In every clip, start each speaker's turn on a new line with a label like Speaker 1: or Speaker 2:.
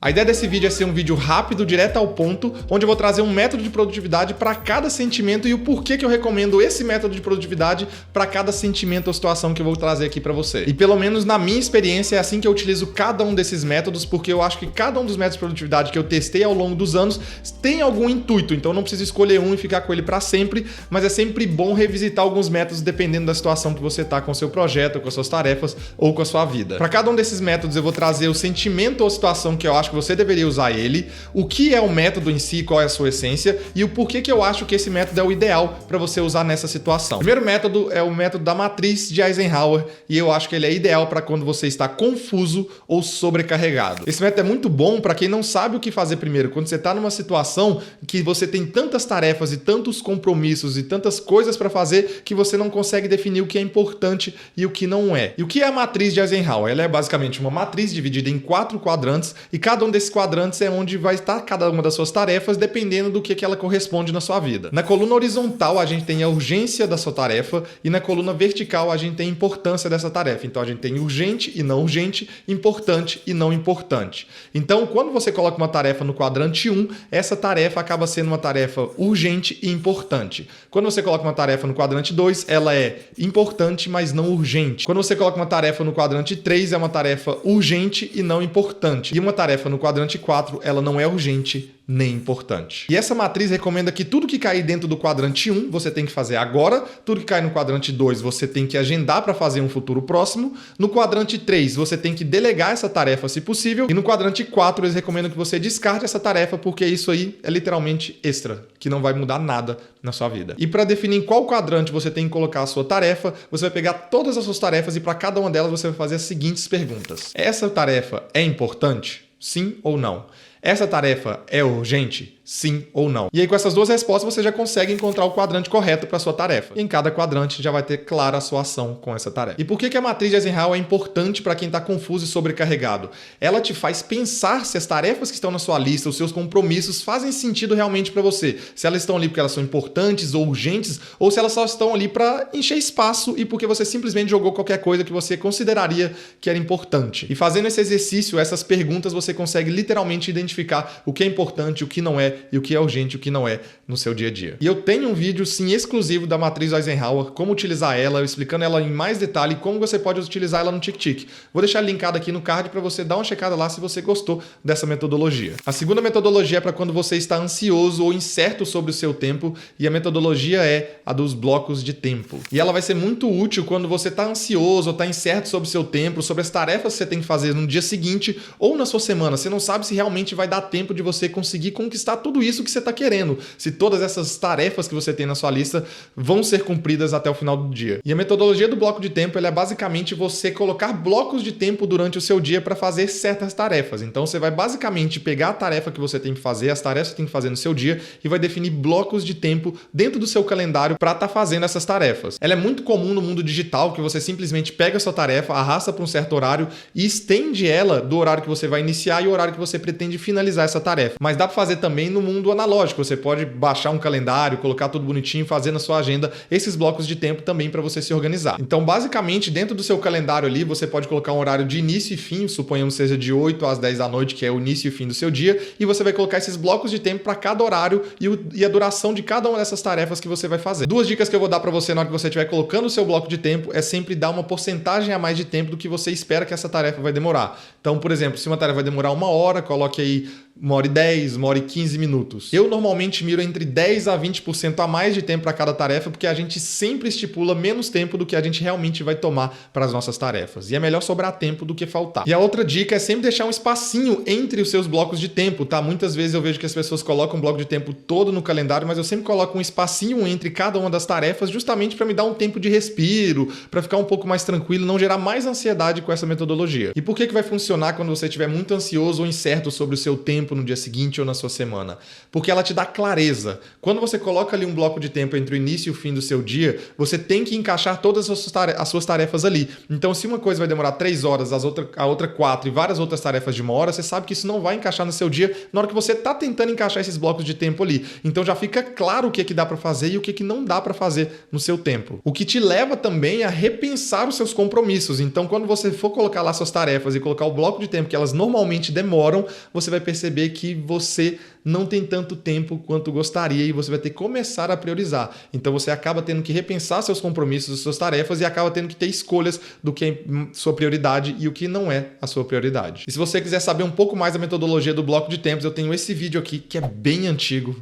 Speaker 1: A ideia desse vídeo é ser um vídeo rápido, direto ao ponto, onde eu vou trazer um método de produtividade para cada sentimento e o porquê que eu recomendo esse método de produtividade para cada sentimento ou situação que eu vou trazer aqui para você. E pelo menos na minha experiência é assim que eu utilizo cada um desses métodos, porque eu acho que cada um dos métodos de produtividade que eu testei ao longo dos anos tem algum intuito, então eu não preciso escolher um e ficar com ele para sempre, mas é sempre bom revisitar alguns métodos dependendo da situação que você está com o seu projeto, com as suas tarefas ou com a sua vida. Para cada um desses métodos eu vou trazer o sentimento ou situação que eu acho que você deveria usar ele, o que é o método em si, qual é a sua essência e o porquê que eu acho que esse método é o ideal para você usar nessa situação. O primeiro método é o método da matriz de Eisenhower e eu acho que ele é ideal para quando você está confuso ou sobrecarregado. Esse método é muito bom para quem não sabe o que fazer primeiro, quando você está numa situação que você tem tantas tarefas e tantos compromissos e tantas coisas para fazer que você não consegue definir o que é importante e o que não é. E o que é a matriz de Eisenhower? Ela é basicamente uma matriz dividida em 4 quadrantes e cada um desses quadrantes é onde vai estar cada uma das suas tarefas, dependendo do que ela corresponde na sua vida. Na coluna horizontal, a gente tem a urgência da sua tarefa e na coluna vertical, a gente tem a importância dessa tarefa. Então, a gente tem urgente e não urgente, importante e não importante. Então, quando você coloca uma tarefa no quadrante 1, essa tarefa acaba sendo uma tarefa urgente e importante. Quando você coloca uma tarefa no quadrante 2, ela é importante, mas não urgente. Quando você coloca uma tarefa no quadrante 3, é uma tarefa urgente e não importante. E uma tarefa no quadrante 4, ela não é urgente nem importante. E essa matriz recomenda que tudo que cair dentro do quadrante 1, você tem que fazer agora, tudo que cair no quadrante 2, você tem que agendar para fazer um futuro próximo, no quadrante 3, você tem que delegar essa tarefa se possível, e no quadrante 4, eles recomendam que você descarte essa tarefa, porque isso aí é literalmente extra, que não vai mudar nada na sua vida. E para definir em qual quadrante você tem que colocar a sua tarefa, você vai pegar todas as suas tarefas e para cada uma delas você vai fazer as seguintes perguntas. Essa tarefa é importante? Sim ou não? Essa tarefa é urgente? Sim ou não? E aí, com essas duas respostas, você já consegue encontrar o quadrante correto para a sua tarefa. E em cada quadrante já vai ter clara a sua ação com essa tarefa. E por que a matriz de Eisenhower é importante para quem está confuso e sobrecarregado? Ela te faz pensar se as tarefas que estão na sua lista, os seus compromissos, fazem sentido realmente para você. Se elas estão ali porque elas são importantes ou urgentes, ou se elas só estão ali para encher espaço e porque você simplesmente jogou qualquer coisa que você consideraria que era importante. E fazendo esse exercício, essas perguntas, você consegue literalmente identificar o que é importante, o que não é, e o que é urgente e o que não é no seu dia a dia. E eu tenho um vídeo, sim, exclusivo da matriz Eisenhower, como utilizar ela, explicando ela em mais detalhe e como você pode utilizar ela no TickTick. Vou deixar linkado aqui no card para você dar uma checada lá se você gostou dessa metodologia. A segunda metodologia é para quando você está ansioso ou incerto sobre o seu tempo, e a metodologia é a dos blocos de tempo. E ela vai ser muito útil quando você está ansioso ou está incerto sobre o seu tempo, sobre as tarefas que você tem que fazer no dia seguinte ou na sua semana. Você não sabe se realmente vai dar tempo de você conseguir conquistar tudo isso que você está querendo, se todas essas tarefas que você tem na sua lista vão ser cumpridas até o final do dia. E a metodologia do bloco de tempo ela é basicamente você colocar blocos de tempo durante o seu dia para fazer certas tarefas. Então você vai basicamente pegar a tarefa que você tem que fazer, as tarefas que você tem que fazer no seu dia e vai definir blocos de tempo dentro do seu calendário para estar fazendo essas tarefas. Ela é muito comum no mundo digital, que você simplesmente pega a sua tarefa, arrasta para um certo horário e estende ela do horário que você vai iniciar e o horário que você pretende finalizar essa tarefa. Mas dá para fazer também no mundo analógico. Você pode baixar um calendário, colocar tudo bonitinho, fazer na sua agenda esses blocos de tempo também para você se organizar. Então, basicamente, dentro do seu calendário ali, você pode colocar um horário de início e fim, suponhamos seja de 8 às 10 da noite, que é o início e fim do seu dia, e você vai colocar esses blocos de tempo para cada horário e a duração de cada uma dessas tarefas que você vai fazer. Duas dicas que eu vou dar para você na hora que você estiver colocando o seu bloco de tempo é sempre dar uma porcentagem a mais de tempo do que você espera que essa tarefa vai demorar. Então, por exemplo, se uma tarefa vai demorar 1 hora, coloque aí 1h10, 1h15 minutos. Eu normalmente miro entre 10 a 20% a mais de tempo para cada tarefa, porque a gente sempre estipula menos tempo do que a gente realmente vai tomar para as nossas tarefas. E é melhor sobrar tempo do que faltar. E a outra dica é sempre deixar um espacinho entre os seus blocos de tempo, tá? Muitas vezes eu vejo que as pessoas colocam um bloco de tempo todo no calendário, mas eu sempre coloco um espacinho entre cada uma das tarefas, justamente para me dar um tempo de respiro, para ficar um pouco mais tranquilo, não gerar mais ansiedade com essa metodologia. E por que vai funcionar quando você estiver muito ansioso ou incerto sobre o seu tempo, tempo no dia seguinte ou na sua semana? Porque ela te dá clareza. Quando você coloca ali um bloco de tempo entre o início e o fim do seu dia, você tem que encaixar todas as suas tarefas ali. Então, se uma coisa vai demorar 3 horas, a outra 4 e várias outras tarefas de 1 hora, você sabe que isso não vai encaixar no seu dia na hora que você está tentando encaixar esses blocos de tempo ali. Então já fica claro o que dá para fazer e o que não dá para fazer no seu tempo. O que te leva também a repensar os seus compromissos. Então, quando você for colocar lá suas tarefas e colocar o bloco de tempo que elas normalmente demoram, você vai perceber que você não tem tanto tempo quanto gostaria e você vai ter que começar a priorizar. Então você acaba tendo que repensar seus compromissos, suas tarefas e acaba tendo que ter escolhas do que é sua prioridade e o que não é a sua prioridade. E se você quiser saber um pouco mais da metodologia do bloco de tempos, eu tenho esse vídeo aqui que é bem antigo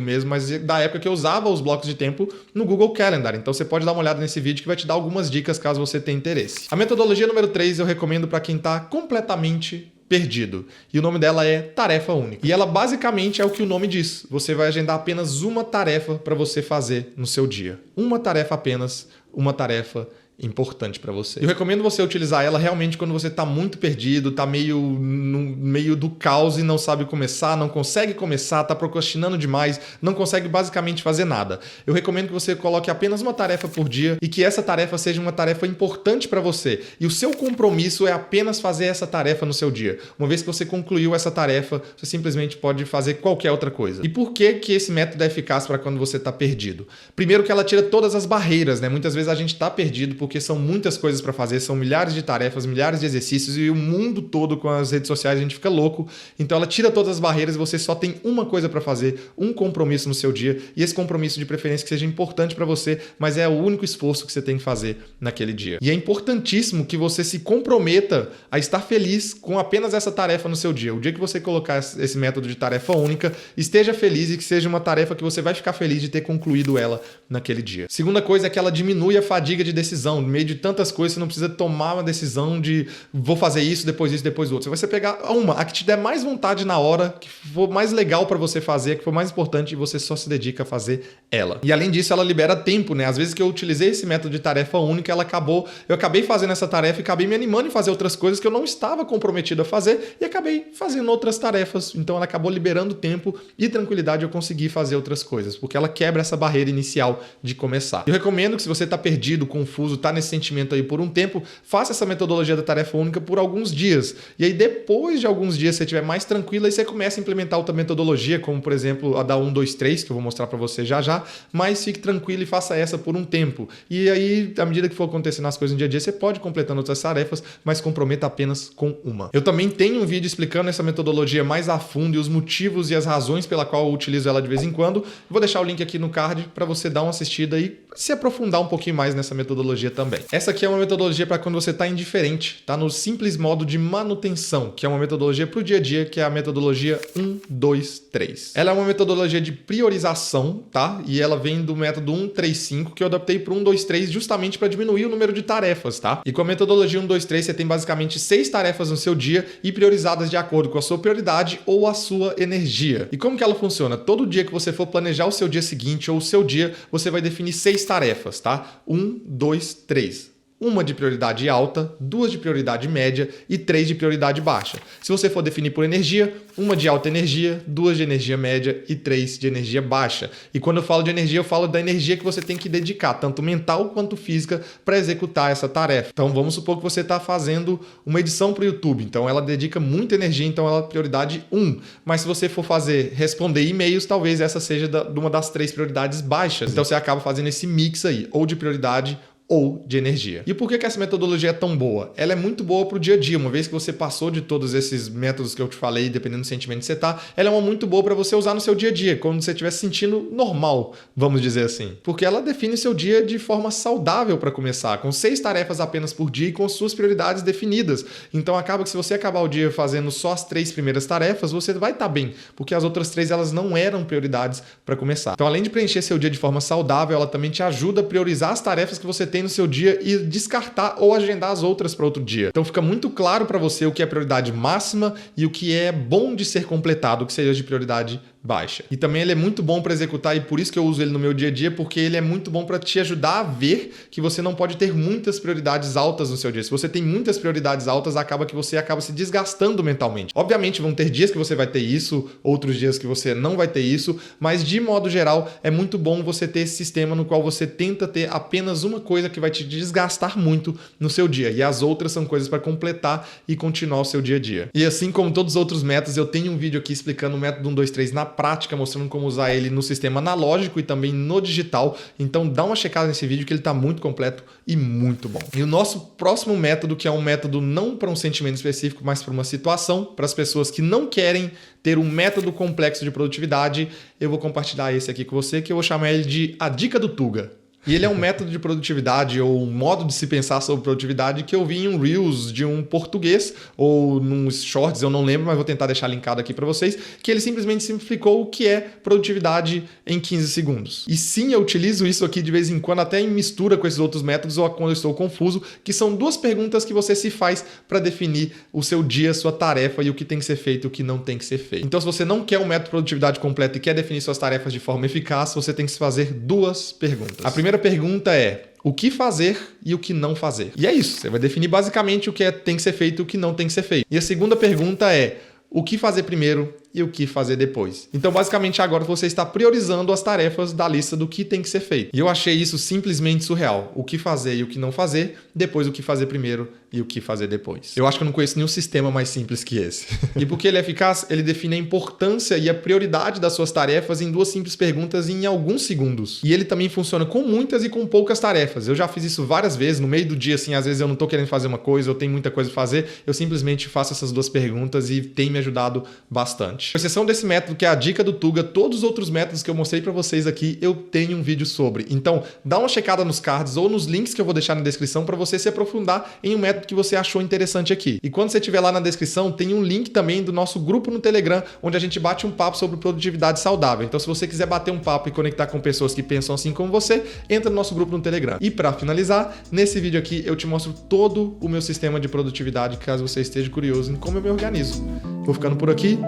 Speaker 1: mesmo, mas da época que eu usava os blocos de tempo no Google Calendar. Então você pode dar uma olhada nesse vídeo que vai te dar algumas dicas caso você tenha interesse. A metodologia número 3 eu recomendo para quem está completamente perdido. E o nome dela é tarefa única. E ela basicamente é o que o nome diz. Você vai agendar apenas uma tarefa para você fazer no seu dia. Uma tarefa apenas, uma tarefa importante para você. Eu recomendo você utilizar ela realmente quando você está muito perdido, está no meio do caos e não sabe começar, não consegue começar, está procrastinando demais, não consegue basicamente fazer nada. Eu recomendo que você coloque apenas uma tarefa por dia e que essa tarefa seja uma tarefa importante para você. E o seu compromisso é apenas fazer essa tarefa no seu dia. Uma vez que você concluiu essa tarefa, você simplesmente pode fazer qualquer outra coisa. E por que esse método é eficaz para quando você está perdido? Primeiro que ela tira todas as barreiras, né? Muitas vezes a gente está perdido porque são muitas coisas para fazer, são milhares de tarefas, milhares de exercícios e o mundo todo com as redes sociais a gente fica louco. Então ela tira todas as barreiras e você só tem uma coisa para fazer, um compromisso no seu dia e esse compromisso de preferência que seja importante para você, mas é o único esforço que você tem que fazer naquele dia. E é importantíssimo que você se comprometa a estar feliz com apenas essa tarefa no seu dia. O dia que você colocar esse método de tarefa única, esteja feliz e que seja uma tarefa que você vai ficar feliz de ter concluído ela naquele dia. Segunda coisa é que ela diminui a fadiga de decisão. No meio de tantas coisas, você não precisa tomar uma decisão de vou fazer isso, depois outro. Você vai pegar a que te der mais vontade na hora, que for mais legal para você fazer, que for mais importante e você só se dedica a fazer ela. E além disso, ela libera tempo, né? Às vezes que eu utilizei esse método de tarefa única, eu acabei fazendo essa tarefa e acabei me animando em fazer outras coisas que eu não estava comprometido a fazer e acabei fazendo outras tarefas. Então ela acabou liberando tempo e tranquilidade, eu consegui fazer outras coisas, porque ela quebra essa barreira inicial de começar. Eu recomendo que se você está perdido, confuso, está nesse sentimento aí por um tempo, faça essa metodologia da tarefa única por alguns dias. E aí depois de alguns dias, se você estiver mais tranquilo, aí você começa a implementar outra metodologia, como por exemplo a da 1, 2, 3, que eu vou mostrar para você já, mas fique tranquilo e faça essa por um tempo. E aí, à medida que for acontecendo as coisas no dia a dia, você pode ir completando outras tarefas, mas comprometa apenas com uma. Eu também tenho um vídeo explicando essa metodologia mais a fundo e os motivos e as razões pela qual eu utilizo ela de vez em quando. Vou deixar o link aqui no card para você dar uma assistida e se aprofundar um pouquinho mais nessa metodologia também. Essa aqui é uma metodologia para quando você está indiferente, está no simples modo de manutenção, que é uma metodologia para o dia a dia, que é a metodologia 1, 2, 3. Ela é uma metodologia de priorização, tá? E ela vem do método 1, 3, 5, que eu adaptei para 1, 2, 3 justamente para diminuir o número de tarefas, tá? E com a metodologia 1, 2, 3 você tem basicamente 6 tarefas no seu dia e priorizadas de acordo com a sua prioridade ou a sua energia. E como que ela funciona? Todo dia que você for planejar o seu dia seguinte ou o seu dia, você vai definir 6 tarefas, tá? 1, 2, 3. Uma de prioridade alta, 2 de prioridade média e 3 de prioridade baixa. Se você for definir por energia, uma de alta energia, 2 de energia média e 3 de energia baixa. E quando eu falo de energia, eu falo da energia que você tem que dedicar, tanto mental quanto física, para executar essa tarefa. Então vamos supor que você está fazendo uma edição para o YouTube, então ela dedica muita energia, então ela é prioridade 1. Mas se você for responder e-mails, talvez essa seja uma das 3 prioridades baixas. Então você acaba fazendo esse mix aí, ou de prioridade ou de energia. E por que essa metodologia é tão boa? Ela é muito boa para o dia a dia, uma vez que você passou de todos esses métodos que eu te falei, dependendo do sentimento que você está, ela é muito boa para você usar no seu dia a dia, quando você estiver se sentindo normal, vamos dizer assim. Porque ela define seu dia de forma saudável para começar, com 6 tarefas apenas por dia e com suas prioridades definidas. Então acaba que se você acabar o dia fazendo só as 3 primeiras tarefas, você vai estar bem, porque as outras 3 elas não eram prioridades para começar. Então além de preencher seu dia de forma saudável, ela também te ajuda a priorizar as tarefas que você tem no seu dia e descartar ou agendar as outras para outro dia. Então fica muito claro para você o que é prioridade máxima e o que é bom de ser completado, o que seria de prioridade baixa. E também ele é muito bom para executar e por isso que eu uso ele no meu dia a dia, porque ele é muito bom para te ajudar a ver que você não pode ter muitas prioridades altas no seu dia. Se você tem muitas prioridades altas, acaba que você acaba se desgastando mentalmente. Obviamente vão ter dias que você vai ter isso, outros dias que você não vai ter isso, mas de modo geral é muito bom você ter esse sistema no qual você tenta ter apenas uma coisa que vai te desgastar muito no seu dia e as outras são coisas para completar e continuar o seu dia a dia. E assim como todos os outros métodos, eu tenho um vídeo aqui explicando o método 1, 2, 3 na prática, mostrando como usar ele no sistema analógico e também no digital. Então dá uma checada nesse vídeo que ele está muito completo e muito bom. E o nosso próximo método, que é um método não para um sentimento específico, mas para uma situação, para as pessoas que não querem ter um método complexo de produtividade, eu vou compartilhar esse aqui com você, que eu vou chamar ele de a dica do Tuga. E ele é um método de produtividade ou um modo de se pensar sobre produtividade que eu vi em um Reels de um português ou nos Shorts, eu não lembro, mas vou tentar deixar linkado aqui para vocês, que ele simplesmente simplificou o que é produtividade em 15 segundos. E sim, eu utilizo isso aqui de vez em quando, até em mistura com esses outros métodos ou quando eu estou confuso, que são 2 perguntas que você se faz para definir o seu dia, sua tarefa e o que tem que ser feito e o que não tem que ser feito. Então, se você não quer um método de produtividade completo e quer definir suas tarefas de forma eficaz, você tem que se fazer 2 perguntas. A primeira pergunta é: o que fazer e o que não fazer? E é isso, você vai definir basicamente o que tem que ser feito e o que não tem que ser feito. E a segunda pergunta é: o que fazer primeiro e o que fazer depois. Então, basicamente, agora você está priorizando as tarefas da lista do que tem que ser feito. E eu achei isso simplesmente surreal. O que fazer e o que não fazer, depois o que fazer primeiro e o que fazer depois. Eu acho que eu não conheço nenhum sistema mais simples que esse. E porque ele é eficaz, ele define a importância e a prioridade das suas tarefas em 2 simples perguntas em alguns segundos. E ele também funciona com muitas e com poucas tarefas. Eu já fiz isso várias vezes, no meio do dia, assim, às vezes eu não estou querendo fazer uma coisa, eu tenho muita coisa a fazer, eu simplesmente faço essas 2 perguntas e tem me ajudado bastante. Com exceção desse método, que é a dica do Tuga, todos os outros métodos que eu mostrei para vocês aqui, eu tenho um vídeo sobre. Então, dá uma checada nos cards ou nos links que eu vou deixar na descrição para você se aprofundar em um método que você achou interessante aqui. E quando você estiver lá na descrição, tem um link também do nosso grupo no Telegram, onde a gente bate um papo sobre produtividade saudável. Então, se você quiser bater um papo e conectar com pessoas que pensam assim como você, entra no nosso grupo no Telegram. E para finalizar, nesse vídeo aqui eu te mostro todo o meu sistema de produtividade, caso você esteja curioso em como eu me organizo. Vou ficando por aqui.